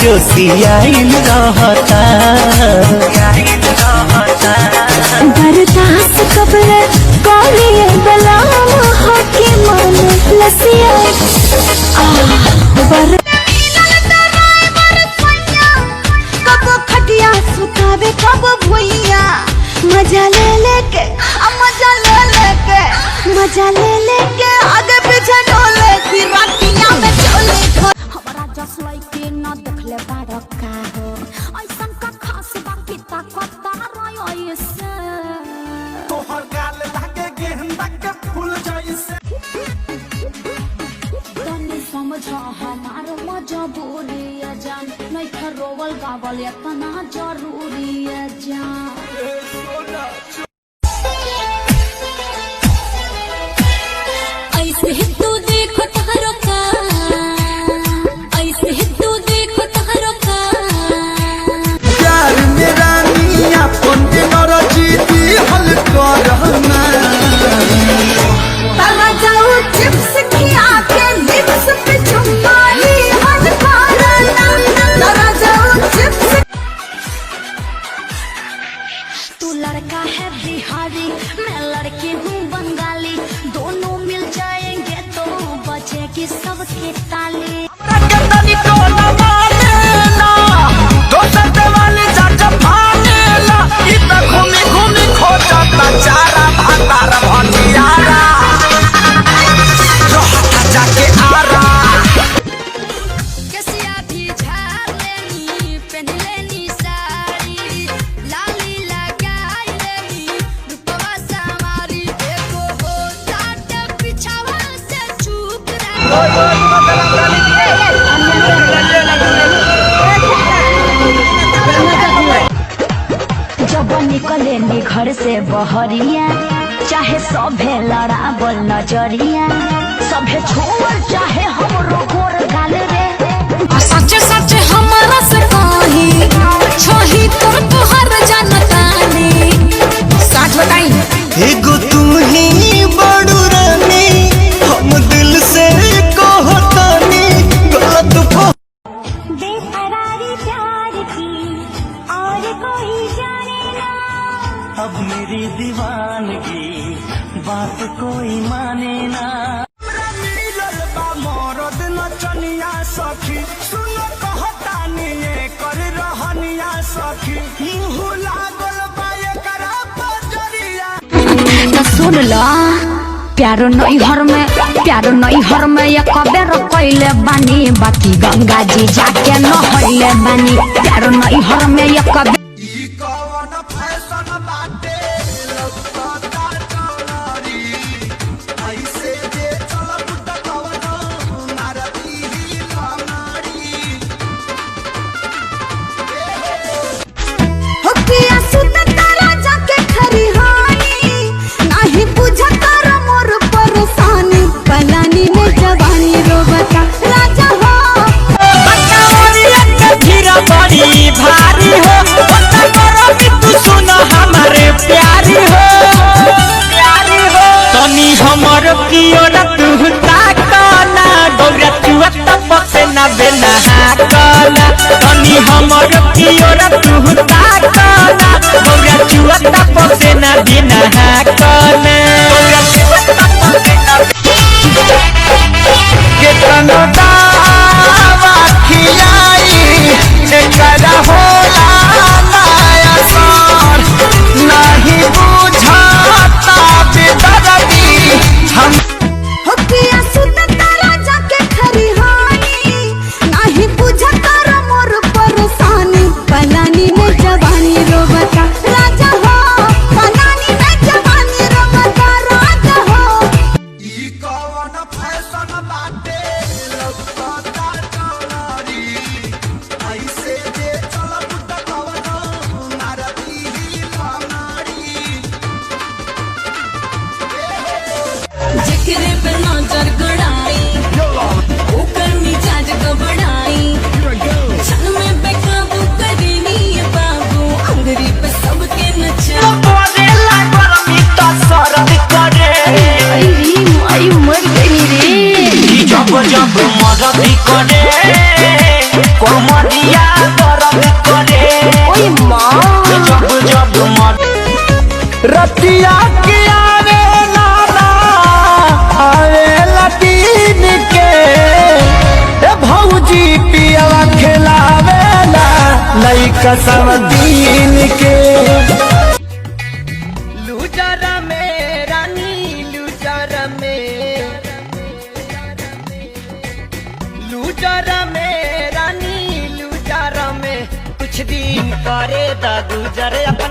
जोशियाइल रहता बर्दाश्त कबले कौलिए बलाम होके मन लसिया कब खटिया सुतावे कब भुइया मजा ले लेके आगे पीछे डोले फिर रातिया में चले हमारा जस लइके न देखले बारका हो ऐसन का खास बाकी ताकत रही से तोहर गाल लागे गेंदा के फूल जैसे तनी समझ हमार मजबूरी है जान नहीं खरोवल गावल इतना जरूरी है जान ऐसे ही तू देखो तहरो का ऐसे ही तू देखो तहरो का प्यार मेरा मियां पंडे नरजीती हल करना ताला जाओ चिप्स खिया के लिप्स पे चुम्माली हल करना ताला जाओ चिप्स तू लड़का है बिहारी मैं लड़की हूँ बंगाली दोनों मिल जाएंगे तो बचेगी सबकी ताली तनी टोला मानेला दोसर देवाली जाके फानेला ई त घूमी घूमी खोजता चारा भातार भटियारा जो हटा जाके आरा कसिया भी झाड़ लेनी पहन लेनी साड़ी लाली लगाई लेनी रूपवा समारी देखो हो साथ पिछावा से चुप जब निकलेनी घर से बहरिया चाहे सभे लड़ावल नजरिया सभे छोड़ चाहे हमरो गोर गाल रे सच्चे सच्चे हमारा से कही छही तोर तोहर जानतानी सच बताई एगो तू ही बड़ू रानी हम दिल से कहतानी गलत बेकरारी प्यार की और कोई जाने ना अब मेरी दीवानगी बात कोई माने ना मिलल बा मरद नचनिया सखी सुन कहतानी कर रहनिया सखी मुँह लागल बा एकरा बजरिया तो सुन लो प्यारो नई हर में ये कबेर कैले बानी बाकी गंगा जी जाके न होइले बानी प्यारो नई हर में ये कबेर ई कवन फैशन बाटे लौकता चौड़ी ऐसे जे चलब त कवन नारदी लंगड़ी हो पिया सुत तारा जाके खरी हाई नाही बुझा तारा मोर परेशानी पलानी में जवानी रोबता राजा हो बड़ी भारी हो पता करो कि तू सुनो हमारे प्यारी हो तनी हमर कियोर तू ताकना गौरा चुआ तपसे ना बेना हाकना तनी हमर कियोर तू ताकना गौरा चुआ तपसे ना बिना हाकना गौरा चुआ तपसे ना केतनो दावा खियाई एकरा होला माया सर नहीं बुझाता बेदर्दी हम हो पिया सुत तारा जाके खरी हाई नाही बुझा तारा मोर परेशानी पलानी में जवानी रोबता राजा हो पलानी में जवानी रोबता राजा हो ई कवन फैशन बाटे लौकता चौड़ी ऐसे जे चलब त कवन नारदी लंगड़ी जिक्र पे नजर गड़ाई ऊपर मिजाज घबराई छन में बेकाबू करेनी ये बाबू अंगरी पे सबके नचा बोले लागल मिट सरद करे आई मर गई रे जब जब मरद करे कमरिया दर्द करे ओए माँ जब जब मर रतिया के आवे लाना आवे लतीन के ए भौजी पियावा खिलावेला लइका सब दिन के लूजर में रानी लूजर में रानी लूजर में कुछ दिन करे द गुजर अपन